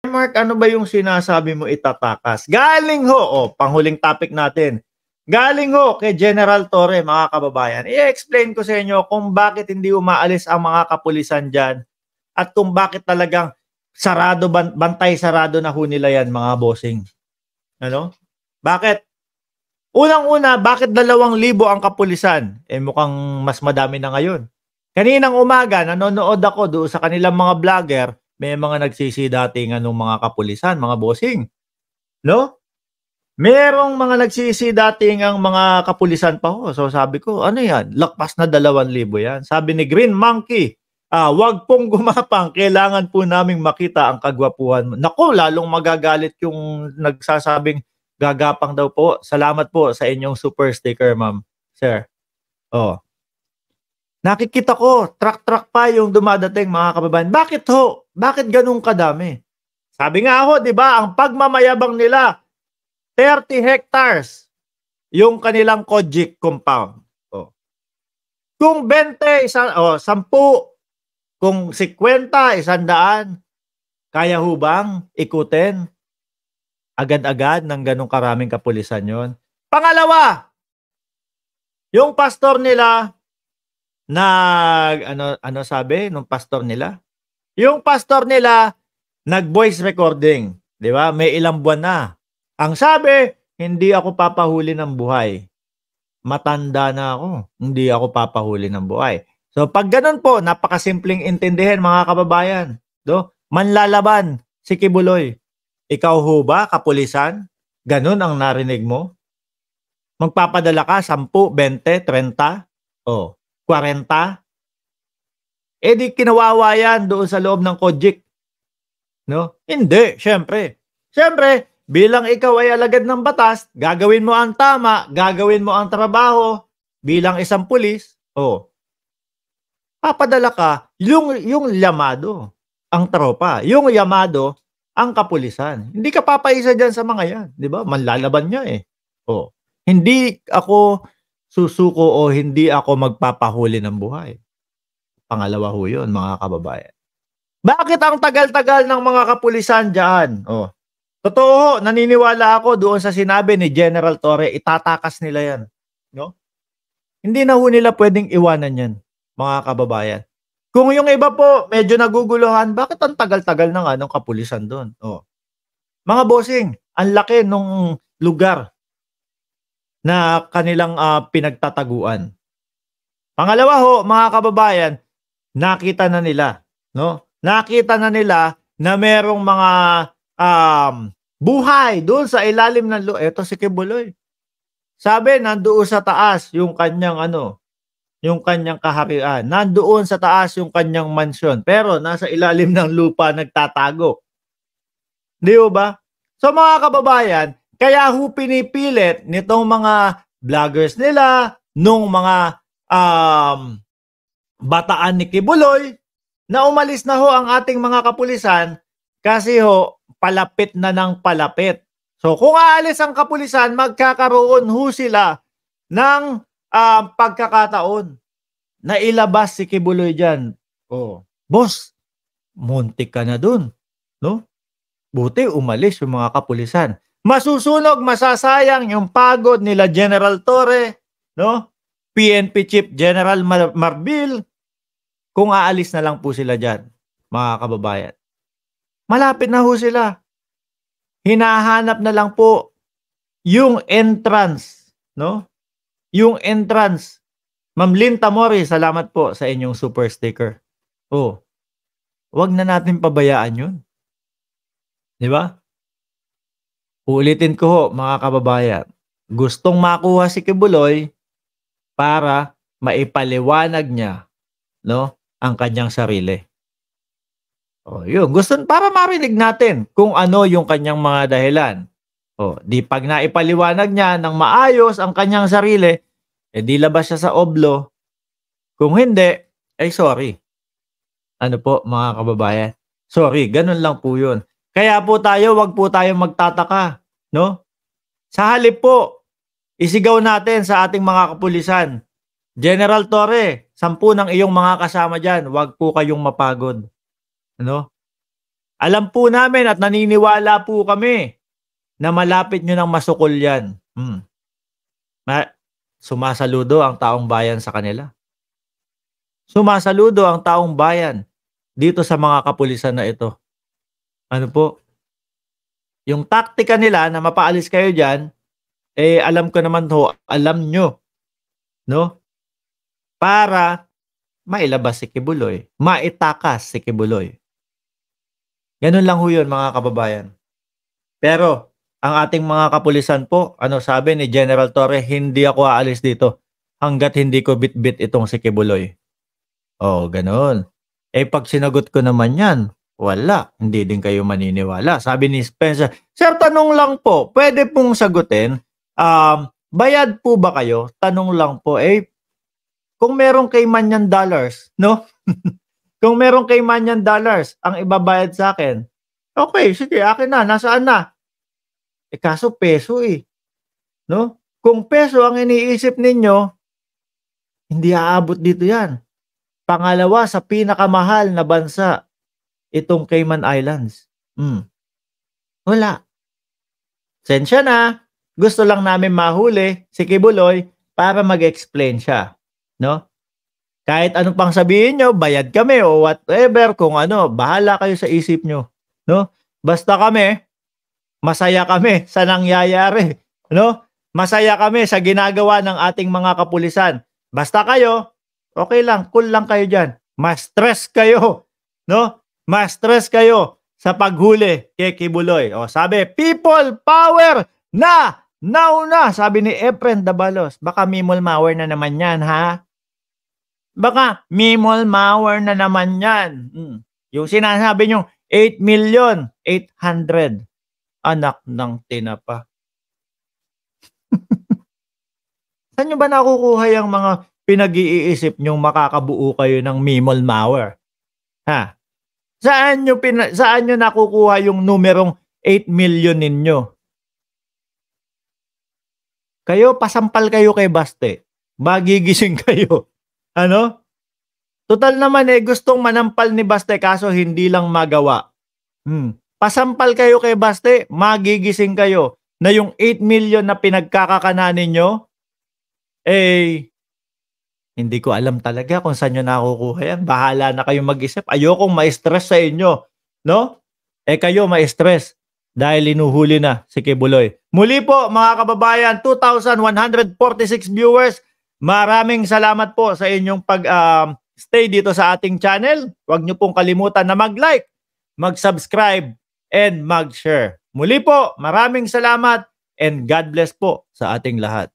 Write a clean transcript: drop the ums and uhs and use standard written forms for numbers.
Mark, ano ba yung sinasabi mo itatakas? Galing ho, panghuling topic natin. Galing ho kay General Torre, mga kababayan. I-explain ko sa inyo kung bakit hindi umaalis ang mga kapulisan dyan at kung bakit talagang sarado, bantay sarado na ho nila yan, mga bossing. Ano? Bakit? Unang-una, bakit 2,000 ang kapulisan? Mukhang mas madami na ngayon. Kaninang umaga, nanonood ako doon sa kanilang mga vlogger, may mga nagsisidatingan ng mga kapulisan, mga bossing. No? Merong mga nagsisidating ang mga kapulisan pa ho. So sabi ko, ano yan? Lakpas na 2,000 yan. Sabi ni Green Monkey, wag pong gumapang. Kailangan po naming makita ang kagwapuhan mo. Naku, lalong magagalit yung nagsasabing gagapang daw po. Salamat po sa inyong super sticker, ma'am. Sir. Nakikita ko, truck pa yung dumadating, mga kababayan. Bakit ho? Bakit ganun kadami? Sabi nga ho, di ba, ang pagmamayabang nila, 30 hectares yung kanilang Kojic compound. Kung 20, 10, kung 50, 100, kaya ho bang ikutin agad-agad ng ganong karaming kapulisan yon? Pangalawa, yung pastor nila ano sabi nung pastor nila? Yung pastor nila nag-voice recording, 'di ba? May ilang buwan na. Ang sabi, hindi ako papahuli ng buhay. Matanda na ako, hindi ako papahuli ng buhay. So pag ganun po, napakasimpleng intindihin, mga kababayan. Manlalaban si Kibuloy. Ikaw ho ba, kapulisan? Ganun ang narinig mo? Magpapadala ka 10, 20, 30, 40? Di kinawawa yan doon sa loob ng Kojic. No? Hindi, syempre. Syempre, bilang ikaw ay alagad ng batas, gagawin mo ang tama, gagawin mo ang trabaho bilang isang pulis, papadala ka yung yamado, ang tropa, yung yamado, ang kapulisan. Hindi ka papaisa dyan sa mga yan, di ba? Manlalaban niya Hindi ako susuko o hindi ako magpapahuli ng buhay. Pangalawa ho yun, mga kababayan. Bakit ang tagal-tagal ng mga kapulisan dyan? Totoo, naniniwala ako doon sa sinabi ni General Torre, itatakas nila yan. No? Hindi na ho nila pwedeng iwanan yan, mga kababayan. Kung yung iba po, medyo naguguluhan, bakit ang tagal-tagal na nga ng kapulisan doon? Mga bossing, ang laki nung lugar na kanilang pinagtataguan. Pangalawa ho, mga kababayan, nakita na nila, no? Nakita na nila na merong mga buhay doon sa ilalim ng eto si Kibuloy. Sabi, nandoon sa taas yung kanyang yung kanyang kaharian. Nandoon sa taas yung kanyang mansyon. Pero nasa ilalim ng lupa nagtatago. Di ba? So mga kababayan, kaya ho pinipilit nitong mga vloggers nila, nung mga bataan ni Kibuloy, na umalis na ho ang ating mga kapulisan kasi ho, palapit na ng palapit. So kung aalis ang kapulisan, magkakaroon ho sila ng pagkakataon na ilabas si Kibuloy dyan. Boss, muntik ka na dun. No? Buti umalis yung mga kapulisan. Masusunog, masasayang yung pagod nila General Torre, no? PNP Chief General Marbil, kung aalis na lang po sila dyan, mga kababayan. Malapit na ho sila. Hinahanap na lang po yung entrance, no? Yung entrance. Ma'am Lynn Tamori, salamat po sa inyong super sticker. Wag na natin pabayaan yun. Di ba? Ulitin ko ho, mga kababayan. Gustong makuha si Kibuloy para maipaliwanag niya, no, ang kanyang sarili. Yun. Gusto para marinig natin kung ano yung kanyang mga dahilan. Di pag naipaliwanag niya ng maayos ang kanyang sarili, di labas siya sa oblo. Kung hindi, sorry. Ano po, mga kababayan? Sorry, ganun lang po yun. Kaya po tayo, wag po tayo magtataka, no? Sa halip po, isigaw natin sa ating mga kapulisan, General Torre, 10 ng iyong mga kasama dyan, wag po kayong mapagod. Ano? Alam po namin at naniniwala po kami na malapit nyo ng masukol yan. Ma- Sumasaludo ang taong bayan sa kanila. Sumasaludo ang taong bayan dito sa mga kapulisan na ito. Ano po? Yung taktika nila na mapaalis kayo dyan, alam ko naman ho, alam nyo, no? Para mailabas si Kibuloy, maitakas si Kibuloy. Ganun lang ho yun, mga kababayan. Pero, ang ating mga kapulisan po, ano sabi ni General Torre, hindi ako aalis dito hanggat hindi ko bit-bit itong si Kibuloy. Oh, ganun. Pag sinagot ko naman yan, wala. Hindi din kayo maniniwala. Sabi ni Spencer, Sir, tanong lang po, pwede pong sagutin, bayad po ba kayo? Tanong lang po, kung meron kay Manyan dollars, no? Kung meron kay Manyan dollars, ang ibabayad sa akin, okay, sige, akin na, nasaan na? Kaso peso no? Kung peso ang iniisip ninyo, hindi aabot dito yan. Pangalawa sa pinakamahal na bansa, itong Cayman Islands. Wala. Sensya na. Gusto lang namin mahuli si Kibuloy para mag-explain siya. No? Kahit ano pang sabihin nyo, bayad kami o whatever, kung ano, bahala kayo sa isip nyo. No? Basta kami, masaya kami sa nangyayari. No? Masaya kami sa ginagawa ng ating mga kapulisan. Basta kayo, okay lang, cool lang kayo dyan. Ma-stress kayo. No? Ma-stress kayo sa paghuli kay Kibuloy. O sabi, people power na! Nauna, sabi ni Efren Dabalos. Baka Mimol Mauer na naman yan, ha? Baka Mimol Mauer na naman yan. Yung sinasabi nyo, 8,800,000. Anak ng tinapa. Saan nyo ba nakukuha yung mga pinag-iisip nyong makakabuo kayo ng Mimol Mauer? Ha? Saan nyo nakukuha yung numerong 8 million ninyo? Kayo, pasampal kayo kay Baste. Magigising kayo. Ano? Total naman gustong manampal ni Baste kaso hindi lang magawa. Pasampal kayo kay Baste, magigising kayo na yung 8 million na pinagkakakanan ninyo, hindi ko alam talaga kung saan nyo nakukuha yan. Bahala na kayong mag-isip. Ayokong ma-stress sa inyo. No? Kayo ma-stress dahil inuhuli na si Kibuloy. Muli po mga kababayan, 2,146 viewers. Maraming salamat po sa inyong pag-stay dito sa ating channel. Huwag nyo pong kalimutan na mag-like, mag-subscribe, and mag-share. Muli po, maraming salamat and God bless po sa ating lahat.